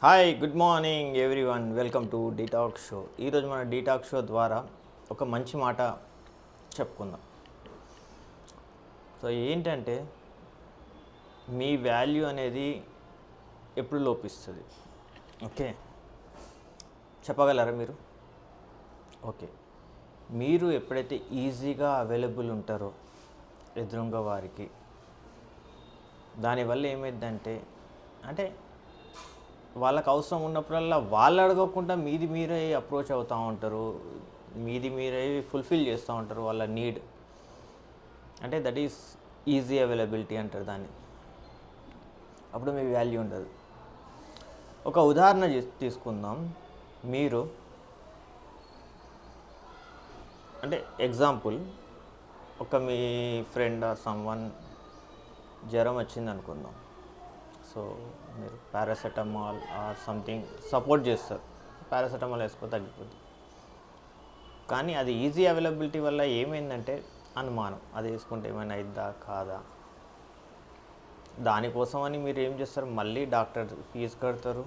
Hi good morning everyone, welcome to డీటాక్ show. ఈరోజు మన డీటాక్ show ద్వారా ఒక మంచి మాట చెప్పుకుందాం. సో ఏంటంటే, మీ వాల్యూ అనేది ఎప్పుడు లోపిస్తుంది? ఓకే, చెప్పగలరా మీరు? ఓకే, మీరు ఎప్పుడైతే ఈజీగా అవైలబుల్ ఉంటారో ఎదురుగా వారికి, దానివల్ల ఏమైందంటే అంటే వాళ్ళకి అవసరం ఉన్నప్పుడల్లా వాళ్ళు అడగకుండా మీది మీరే అప్రోచ్ అవుతూ ఉంటారు, మీది మీరే ఫుల్ఫిల్ చేస్తూ ఉంటారు వాళ్ళ నీడ్. అంటే దట్ ఈస్ ఈజీ అవైలబిలిటీ అంటారు దాన్ని. అప్పుడు మీ వాల్యూ ఉండదు. ఒక ఉదాహరణ తీసుకుందాం. మీరు అంటే ఎగ్జాంపుల్, ఒక మీ ఫ్రెండ్ ఆర్ సమ్వన్ జ్వరం వచ్చింది అనుకుందాం. సో మీరు పారాసెటమాల్ ఆర్ సంథింగ్ సపోర్ట్ చేస్తారు, పారాసెటమాల్ వేసుకో తగ్గిపోద్ది. కానీ అది ఈజీ అవైలబిలిటీ వల్ల ఏమైందంటే అనుమానం, అది వేసుకుంటే ఏమైనా అయిద్దా కాదా. దానికోసమని మీరు ఏం చేస్తారు, మళ్ళీ డాక్టర్ ఫీజు కడతారు,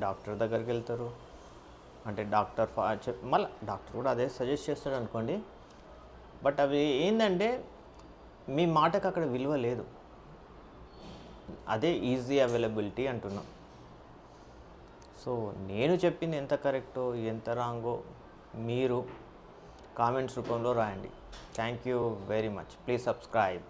డాక్టర్ దగ్గరికి వెళ్తారు. అంటే డాక్టర్ మళ్ళీ డాక్టర్ కూడా అదే సజెస్ట్ చేస్తాడు అనుకోండి. బట్ అవి ఏంటంటే మీ మాటకు అక్కడ విలువ లేదు. అదే ఈజీ అవైలబిలిటీ అంటున్నాం. సో నేను చెప్పింది ఎంత కరెక్టో ఎంత రాంగో మీరు కామెంట్స్ రూపంలో రాయండి. Thank you very much. Please subscribe.